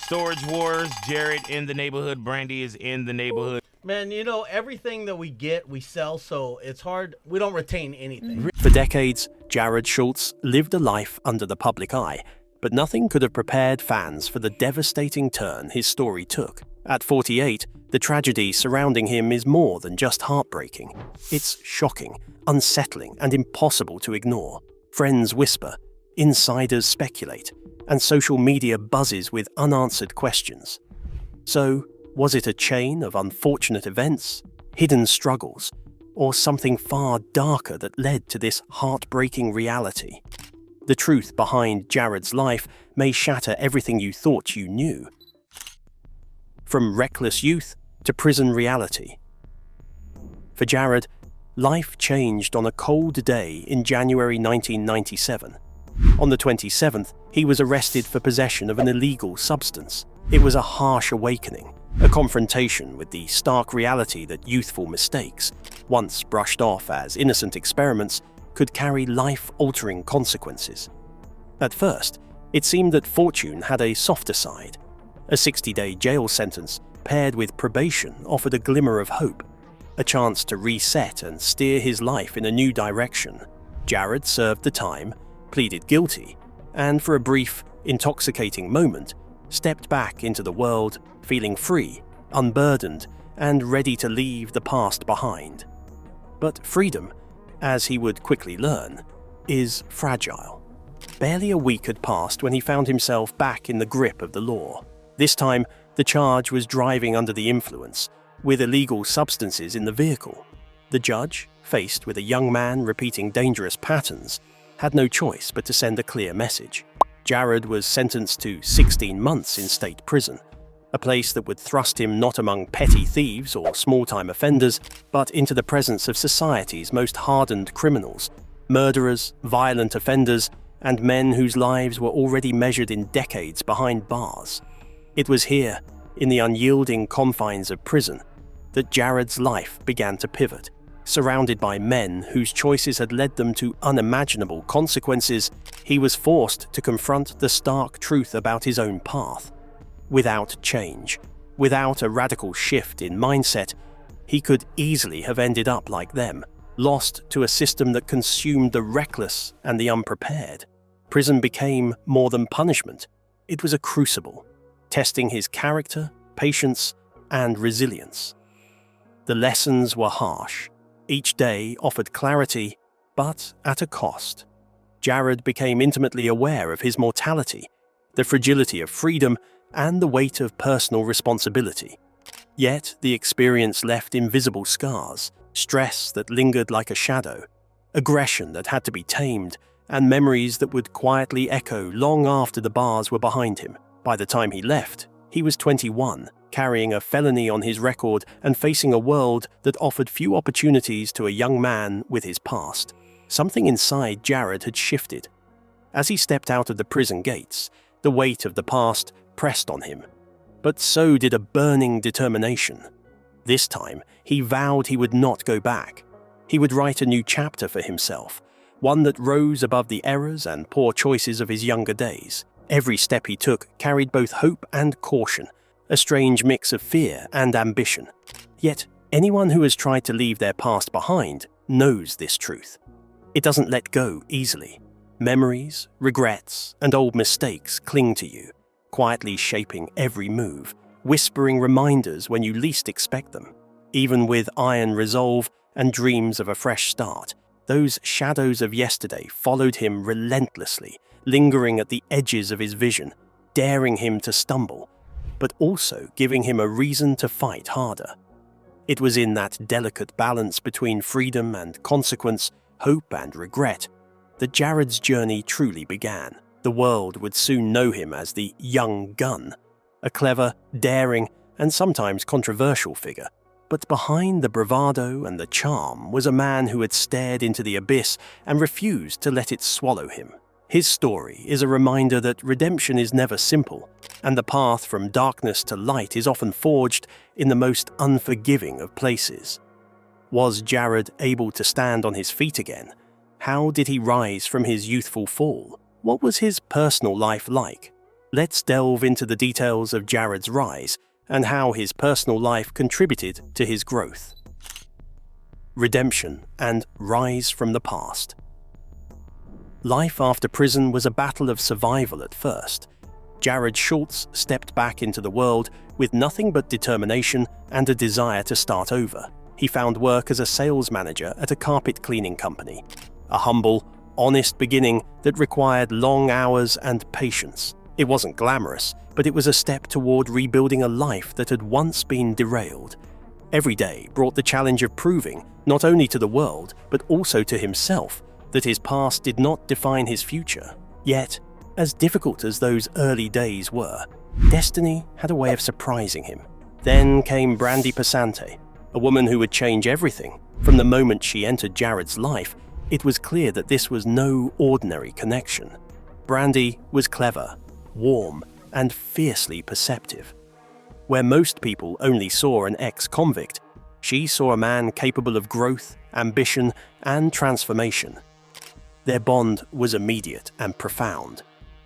Storage Wars, Jarrod in the neighborhood, Brandy is in the neighborhood. Man, you know, everything that we get, we sell, so it's hard. We don't retain anything. For decades, Jarrod Schulz lived a life under the public eye, but nothing could have prepared fans for the devastating turn his story took. At 48, the tragedy surrounding him is more than just heartbreaking. It's shocking, unsettling, and impossible to ignore. Friends whisper, insiders speculate, and social media buzzes with unanswered questions. So, was it a chain of unfortunate events, hidden struggles, or something far darker that led to this heartbreaking reality? The truth behind Jarrod's life may shatter everything you thought you knew. From reckless youth to prison reality. For Jarrod, life changed on a cold day in January 1997. On the 27th, he was arrested for possession of an illegal substance. It was a harsh awakening, a confrontation with the stark reality that youthful mistakes, once brushed off as innocent experiments, could carry life-altering consequences. At first, it seemed that fortune had a softer side. A 60-day jail sentence paired with probation offered a glimmer of hope, a chance to reset and steer his life in a new direction. Jarrod served the time, pleaded guilty, and for a brief, intoxicating moment, stepped back into the world feeling free, unburdened, and ready to leave the past behind. But freedom, as he would quickly learn, is fragile. Barely a week had passed when he found himself back in the grip of the law. This time, the charge was driving under the influence, with illegal substances in the vehicle. The judge, faced with a young man repeating dangerous patterns, had no choice but to send a clear message. Jarrod was sentenced to 16 months in state prison, a place that would thrust him not among petty thieves or small-time offenders, but into the presence of society's most hardened criminals, murderers, violent offenders, and men whose lives were already measured in decades behind bars. It was here, in the unyielding confines of prison, that Jarrod's life began to pivot. Surrounded by men whose choices had led them to unimaginable consequences, he was forced to confront the stark truth about his own path. Without change, without a radical shift in mindset, he could easily have ended up like them, lost to a system that consumed the reckless and the unprepared. Prison became more than punishment. It was a crucible, testing his character, patience, and resilience. The lessons were harsh. Each day offered clarity, but at a cost. Jarrod became intimately aware of his mortality, the fragility of freedom, and the weight of personal responsibility. Yet the experience left invisible scars, stress that lingered like a shadow, aggression that had to be tamed, and memories that would quietly echo long after the bars were behind him. By the time he left, he was 21, carrying a felony on his record and facing a world that offered few opportunities to a young man with his past. Something inside Jarrod had shifted. As he stepped out of the prison gates, the weight of the past pressed on him. But so did a burning determination. This time, he vowed he would not go back. He would write a new chapter for himself, one that rose above the errors and poor choices of his younger days. Every step he took carried both hope and caution, a strange mix of fear and ambition. Yet, anyone who has tried to leave their past behind knows this truth. It doesn't let go easily. Memories, regrets, and old mistakes cling to you, quietly shaping every move, whispering reminders when you least expect them. Even with iron resolve and dreams of a fresh start, those shadows of yesterday followed him relentlessly, lingering at the edges of his vision, daring him to stumble, but also giving him a reason to fight harder. It was in that delicate balance between freedom and consequence, hope and regret, that Jarrod's journey truly began. The world would soon know him as the young gun, a clever, daring, and sometimes controversial figure. But behind the bravado and the charm was a man who had stared into the abyss and refused to let it swallow him. His story is a reminder that redemption is never simple, and the path from darkness to light is often forged in the most unforgiving of places. Was Jarrod able to stand on his feet again? How did he rise from his youthful fall? What was his personal life like? Let's delve into the details of Jarrod's rise and how his personal life contributed to his growth. Redemption and rise from the past. Life after prison was a battle of survival at first. Jarrod Schulz stepped back into the world with nothing but determination and a desire to start over. He found work as a sales manager at a carpet cleaning company, a humble, honest beginning that required long hours and patience. It wasn't glamorous, but it was a step toward rebuilding a life that had once been derailed. Every day brought the challenge of proving, not only to the world, but also to himself, that his past did not define his future. Yet, as difficult as those early days were, destiny had a way of surprising him. Then came Brandy Passante, a woman who would change everything. From the moment she entered Jarrod's life, it was clear that this was no ordinary connection. Brandy was clever, warm, and fiercely perceptive. Where most people only saw an ex-convict, she saw a man capable of growth, ambition, and transformation. Their bond was immediate and profound,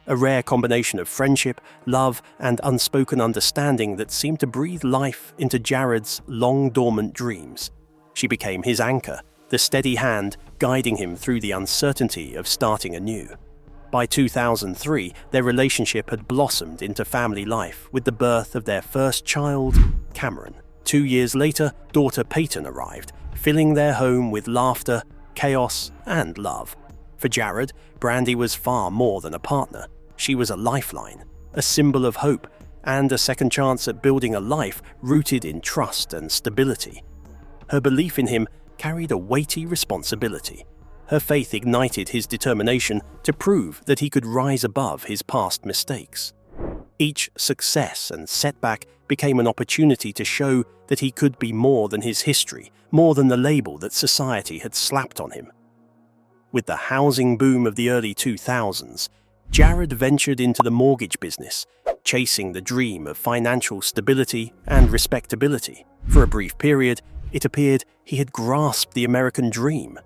a rare combination of friendship, love, and unspoken understanding that seemed to breathe life into Jarrod's long-dormant dreams. She became his anchor, the steady hand guiding him through the uncertainty of starting anew. By 2003, their relationship had blossomed into family life with the birth of their first child, Cameron. 2 years later, daughter Peyton arrived, filling their home with laughter, chaos, and love. For Jarrod, Brandy was far more than a partner. She was a lifeline, a symbol of hope, and a second chance at building a life rooted in trust and stability. Her belief in him carried a weighty responsibility. Her faith ignited his determination to prove that he could rise above his past mistakes. Each success and setback became an opportunity to show that he could be more than his history, more than the label that society had slapped on him. With the housing boom of the early 2000s, Jarrod ventured into the mortgage business, chasing the dream of financial stability and respectability. For a brief period, it appeared he had grasped the American dream.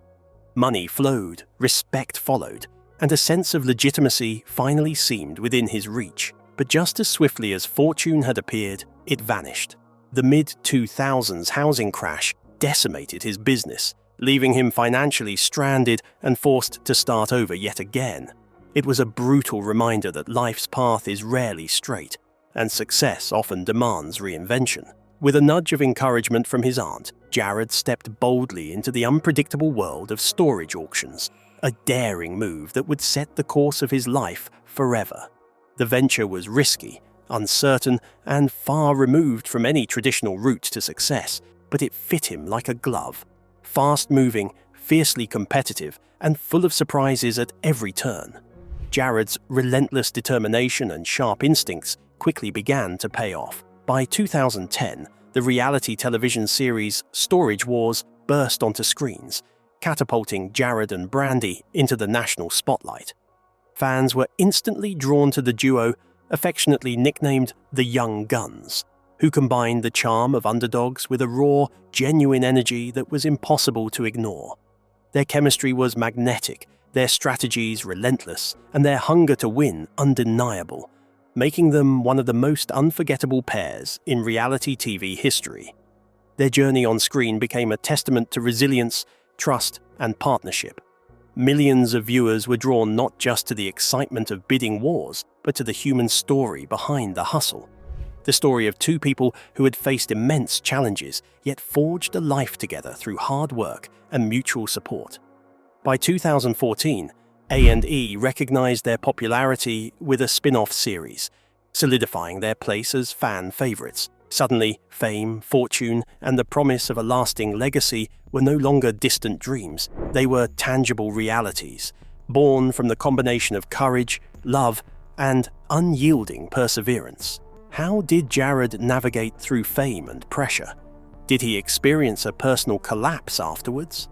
Money flowed, respect followed, and a sense of legitimacy finally seemed within his reach. But just as swiftly as fortune had appeared, it vanished. The mid-2000s housing crash decimated his business, leaving him financially stranded and forced to start over yet again. It was a brutal reminder that life's path is rarely straight, and success often demands reinvention. With a nudge of encouragement from his aunt, Jarrod stepped boldly into the unpredictable world of storage auctions, a daring move that would set the course of his life forever. The venture was risky, uncertain, and far removed from any traditional route to success, but it fit him like a glove. Fast-moving, fiercely competitive, and full of surprises at every turn. Jarrod's relentless determination and sharp instincts quickly began to pay off. By 2010, the reality television series Storage Wars burst onto screens, catapulting Jarrod and Brandy into the national spotlight. Fans were instantly drawn to the duo, affectionately nicknamed the Young Guns, who combined the charm of underdogs with a raw, genuine energy that was impossible to ignore. Their chemistry was magnetic, their strategies relentless, and their hunger to win undeniable, making them one of the most unforgettable pairs in reality TV history. Their journey on screen became a testament to resilience, trust, and partnership. Millions of viewers were drawn not just to the excitement of bidding wars, but to the human story behind the hustle. The story of two people who had faced immense challenges, yet forged a life together through hard work and mutual support. By 2014, A&E recognized their popularity with a spin-off series, solidifying their place as fan favorites. Suddenly, fame, fortune, and the promise of a lasting legacy were no longer distant dreams. They were tangible realities, born from the combination of courage, love, and unyielding perseverance. How did Jarrod navigate through fame and pressure? Did he experience a personal collapse afterwards?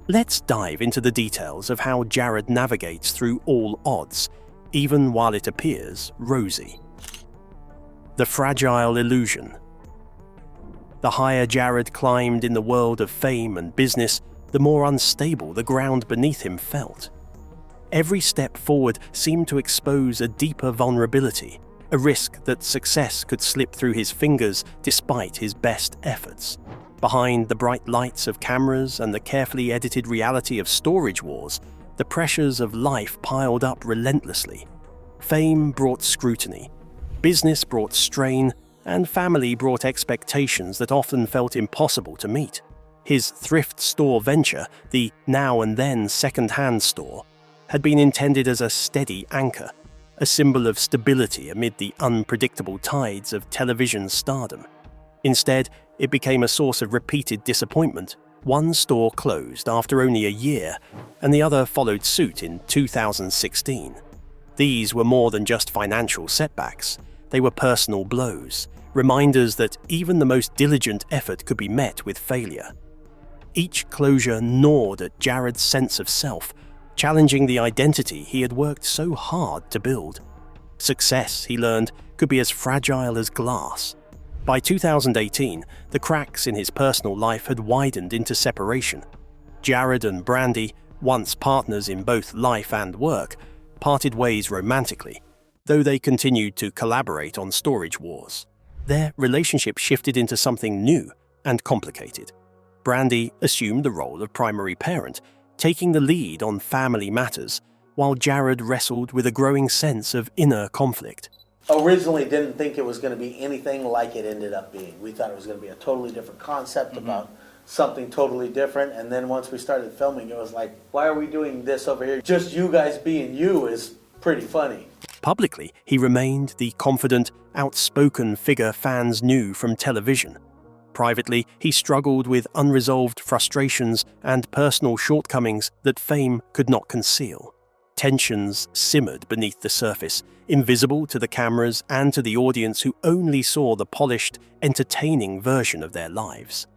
Let's dive into the details of how Jarrod navigates through all odds, even while it appears rosy. The fragile illusion. The higher Jarrod climbed in the world of fame and business, the more unstable the ground beneath him felt. Every step forward seemed to expose a deeper vulnerability, a risk that success could slip through his fingers despite his best efforts. Behind the bright lights of cameras and the carefully edited reality of storage wars, the pressures of life piled up relentlessly. Fame brought scrutiny, business brought strain, and family brought expectations that often felt impossible to meet. His thrift store venture, the now and then second-hand store, had been intended as a steady anchor, a symbol of stability amid the unpredictable tides of television stardom. Instead, it became a source of repeated disappointment. One store closed after only a year, and the other followed suit in 2016. These were more than just financial setbacks. They were personal blows, reminders that even the most diligent effort could be met with failure. Each closure gnawed at Jarrod's sense of self, challenging the identity he had worked so hard to build. Success, he learned, could be as fragile as glass. By 2018, the cracks in his personal life had widened into separation. Jarrod and Brandy, once partners in both life and work, parted ways romantically, though they continued to collaborate on storage wars. Their relationship shifted into something new and complicated. Brandy assumed the role of primary parent, taking the lead on family matters, while Jarrod wrestled with a growing sense of inner conflict. Originally didn't think it was going to be anything like it ended up being. We thought it was going to be a totally different concept about something totally different. And then once we started filming, it was like, why are we doing this over here? Just you guys being you is pretty funny. Publicly, he remained the confident, outspoken figure fans knew from television. Privately, he struggled with unresolved frustrations and personal shortcomings that fame could not conceal. Tensions simmered beneath the surface, invisible to the cameras and to the audience who only saw the polished, entertaining version of their lives.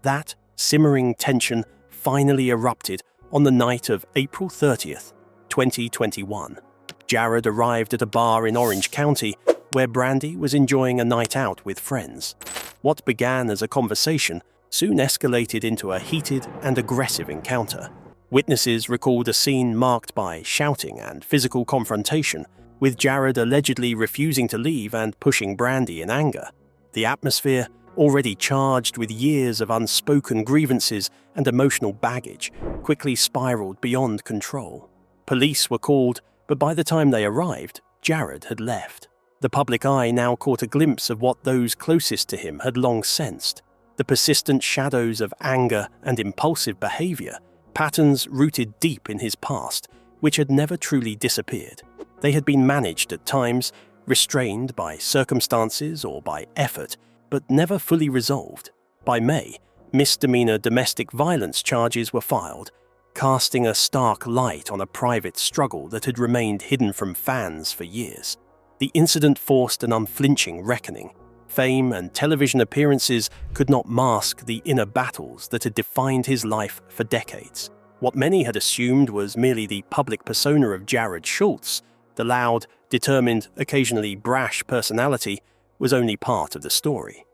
That simmering tension finally erupted on the night of April 30th, 2021. Jarrod arrived at a bar in Orange County where Brandy was enjoying a night out with friends. What began as a conversation soon escalated into a heated and aggressive encounter. Witnesses recalled a scene marked by shouting and physical confrontation, with Jarrod allegedly refusing to leave and pushing Brandy in anger. The atmosphere, already charged with years of unspoken grievances and emotional baggage, quickly spiraled beyond control. Police were called, but by the time they arrived, Jarrod had left. The public eye now caught a glimpse of what those closest to him had long sensed: the persistent shadows of anger and impulsive behavior, patterns rooted deep in his past, which had never truly disappeared. They had been managed at times, restrained by circumstances or by effort, but never fully resolved. By May, misdemeanor domestic violence charges were filed, casting a stark light on a private struggle that had remained hidden from fans for years. The incident forced an unflinching reckoning. Fame and television appearances could not mask the inner battles that had defined his life for decades. What many had assumed was merely the public persona of Jarrod Schulz, the loud, determined, occasionally brash personality, was only part of the story.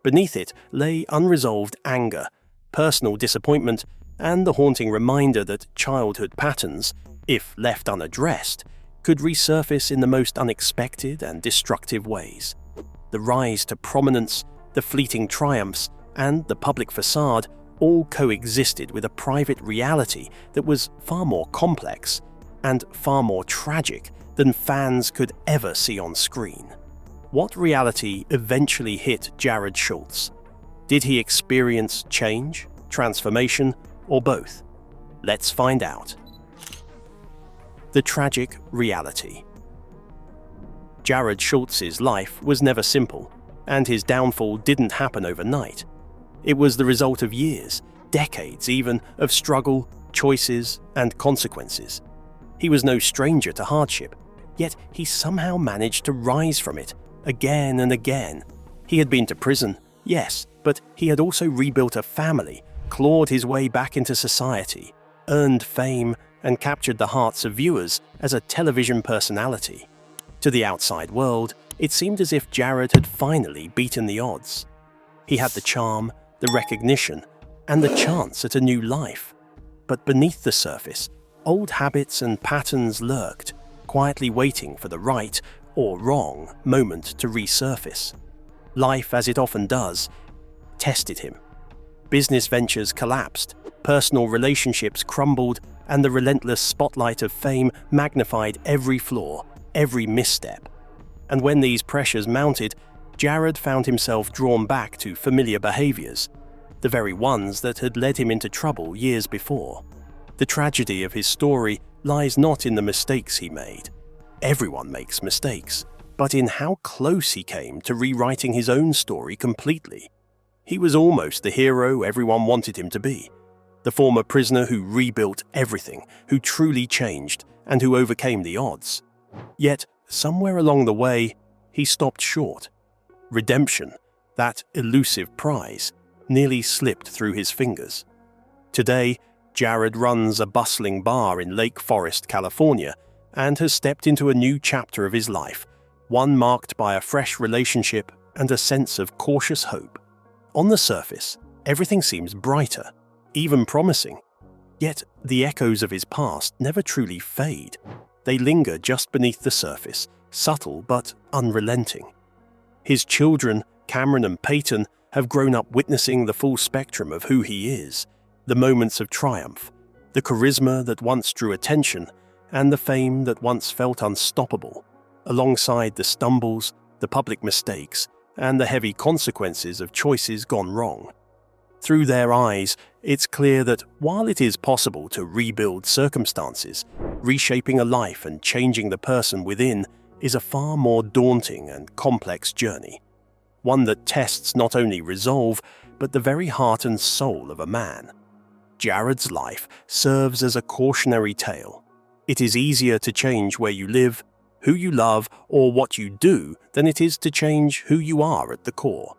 Beneath it lay unresolved anger, personal disappointment, and the haunting reminder that childhood patterns, if left unaddressed, could resurface in the most unexpected and destructive ways. The rise to prominence, the fleeting triumphs, and the public facade all coexisted with a private reality that was far more complex and far more tragic than fans could ever see on screen. What reality eventually hit Jarrod Schulz? Did he experience change, transformation, or both? Let's find out. The tragic reality. Jarrod Schultz's life was never simple, and his downfall didn't happen overnight. It was the result of years, decades even, of struggle, choices, and consequences. He was no stranger to hardship, yet he somehow managed to rise from it again and again. He had been to prison, yes, but he had also rebuilt a family, clawed his way back into society, earned fame, and captured the hearts of viewers as a television personality. To the outside world, it seemed as if Jarrod had finally beaten the odds. He had the charm, the recognition, and the chance at a new life. But beneath the surface, old habits and patterns lurked, quietly waiting for the right or wrong moment to resurface. Life, as it often does, tested him. Business ventures collapsed, personal relationships crumbled, and the relentless spotlight of fame magnified every flaw, every misstep. And when these pressures mounted, Jarrod found himself drawn back to familiar behaviors, the very ones that had led him into trouble years before. The tragedy of his story lies not in the mistakes he made. Everyone makes mistakes, but in how close he came to rewriting his own story completely. He was almost the hero everyone wanted him to be, the former prisoner who rebuilt everything, who truly changed, and who overcame the odds. Yet, somewhere along the way, he stopped short. Redemption, that elusive prize, nearly slipped through his fingers. Today, Jarrod runs a bustling bar in Lake Forest, California, and has stepped into a new chapter of his life, one marked by a fresh relationship and a sense of cautious hope. On the surface, everything seems brighter, even promising. Yet the echoes of his past never truly fade. They linger just beneath the surface, subtle but unrelenting. His children, Cameron and Peyton, have grown up witnessing the full spectrum of who he is, the moments of triumph, the charisma that once drew attention, and the fame that once felt unstoppable, alongside the stumbles, the public mistakes, and the heavy consequences of choices gone wrong. Through their eyes, it's clear that while it is possible to rebuild circumstances, reshaping a life and changing the person within is a far more daunting and complex journey, one that tests not only resolve, but the very heart and soul of a man. Jarrod's life serves as a cautionary tale. It is easier to change where you live, who you love, or what you do than it is to change who you are at the core.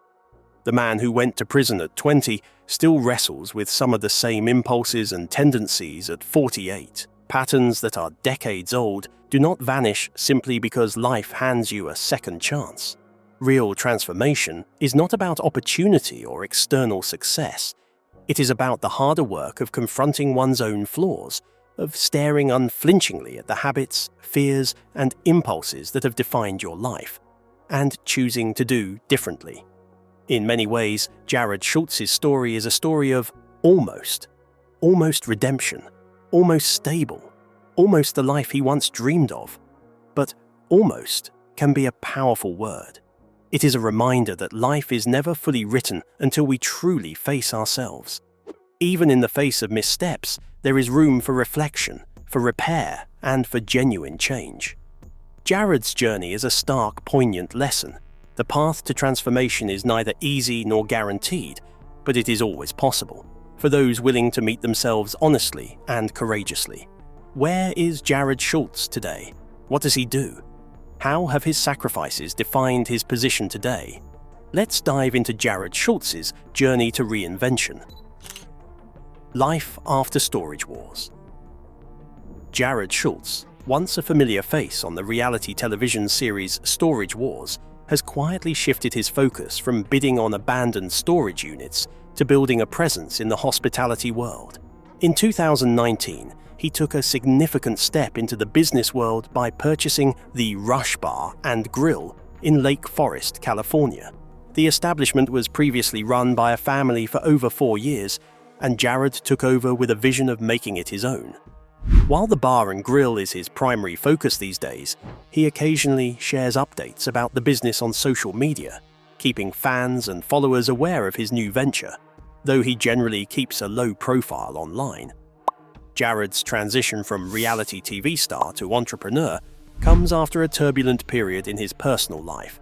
The man who went to prison at 20 still wrestles with some of the same impulses and tendencies at 48. Patterns that are decades old do not vanish simply because life hands you a second chance. Real transformation is not about opportunity or external success. It is about the harder work of confronting one's own flaws, of staring unflinchingly at the habits, fears, and impulses that have defined your life, and choosing to do differently. In many ways, Jarrod Schultz's story is a story of almost redemption, almost stable, almost the life he once dreamed of. But almost can be a powerful word. It is a reminder that life is never fully written until we truly face ourselves. Even in the face of missteps, there is room for reflection, for repair, and for genuine change. Jarrod's journey is a stark, poignant lesson. The path to transformation is neither easy nor guaranteed, but it is always possible, for those willing to meet themselves honestly and courageously. Where is Jarrod Schulz today? What does he do? How have his sacrifices defined his position today? Let's dive into Jarrod Schultz's journey to reinvention. Life after storage wars. Jarrod Schulz, once a familiar face on the reality television series Storage Wars, has quietly shifted his focus from bidding on abandoned storage units to building a presence in the hospitality world. In 2019, he took a significant step into the business world by purchasing the Rush Bar and Grill in Lake Forest, California. The establishment was previously run by a family for over 4 years, and Jarrod took over with a vision of making it his own. While the bar and grill is his primary focus these days, he occasionally shares updates about the business on social media, keeping fans and followers aware of his new venture, though he generally keeps a low profile online. Jarrod's transition from reality TV star to entrepreneur comes after a turbulent period in his personal life.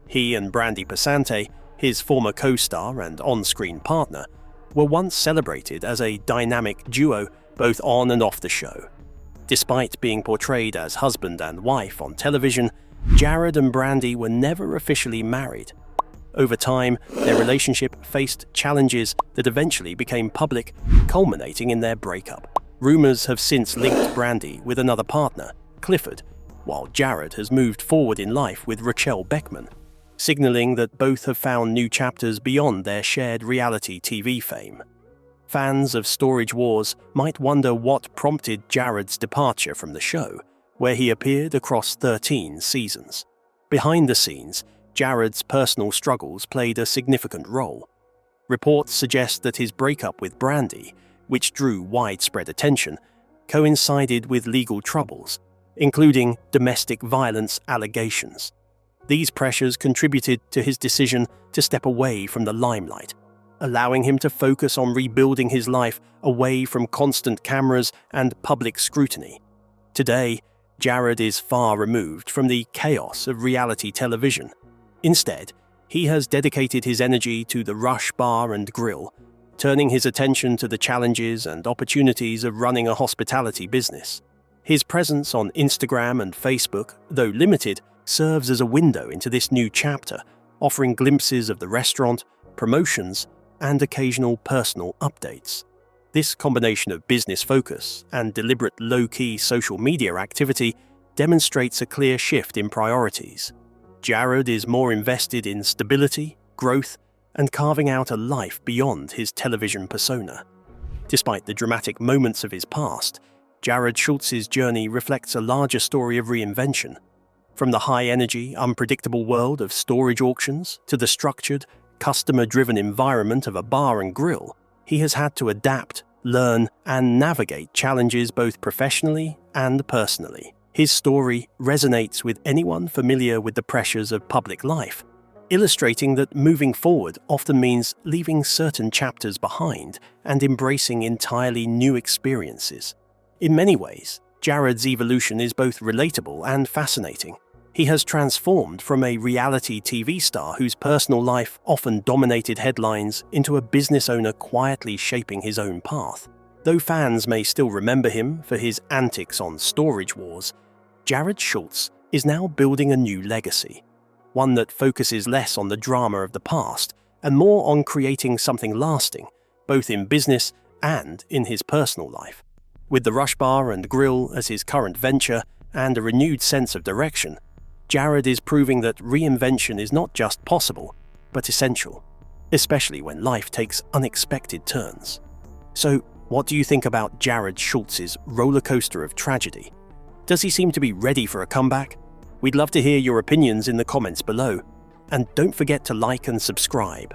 He and Brandy Passante, his former co-star and on-screen partner, were once celebrated as a dynamic duo both on and off the show. Despite being portrayed as husband and wife on television, Jarrod and Brandy were never officially married. Over time, their relationship faced challenges that eventually became public, culminating in their breakup. Rumors have since linked Brandy with another partner, Clifford, while Jarrod has moved forward in life with Rachel Beckman, signaling that both have found new chapters beyond their shared reality TV fame. Fans of Storage Wars might wonder what prompted Jarrod's departure from the show, where he appeared across 13 seasons. Behind the scenes, Jarrod's personal struggles played a significant role. Reports suggest that his breakup with Brandy, which drew widespread attention, coincided with legal troubles, including domestic violence allegations. These pressures contributed to his decision to step away from the limelight, allowing him to focus on rebuilding his life away from constant cameras and public scrutiny. Today, Jarrod is far removed from the chaos of reality television. Instead, he has dedicated his energy to the Rush Bar and Grill, turning his attention to the challenges and opportunities of running a hospitality business. His presence on Instagram and Facebook, though limited, serves as a window into this new chapter, offering glimpses of the restaurant, promotions, and occasional personal updates. This combination of business focus and deliberate low-key social media activity demonstrates a clear shift in priorities. Jarrod is more invested in stability, growth, and carving out a life beyond his television persona. Despite the dramatic moments of his past, Jarrod Schultz's journey reflects a larger story of reinvention. From the high-energy, unpredictable world of storage auctions to the structured, customer-driven environment of a bar and grill, he has had to adapt, learn, and navigate challenges both professionally and personally. His story resonates with anyone familiar with the pressures of public life, illustrating that moving forward often means leaving certain chapters behind and embracing entirely new experiences. In many ways, Jarrod's evolution is both relatable and fascinating. He has transformed from a reality TV star whose personal life often dominated headlines into a business owner quietly shaping his own path. Though fans may still remember him for his antics on Storage Wars, Jarrod Schulz is now building a new legacy, one that focuses less on the drama of the past and more on creating something lasting, both in business and in his personal life. With the Rush Bar and Grill as his current venture and a renewed sense of direction, Jarrod is proving that reinvention is not just possible, but essential, especially when life takes unexpected turns. So, what do you think about Jarrod Schultz's roller coaster of tragedy? Does he seem to be ready for a comeback? We'd love to hear your opinions in the comments below. And don't forget to like and subscribe.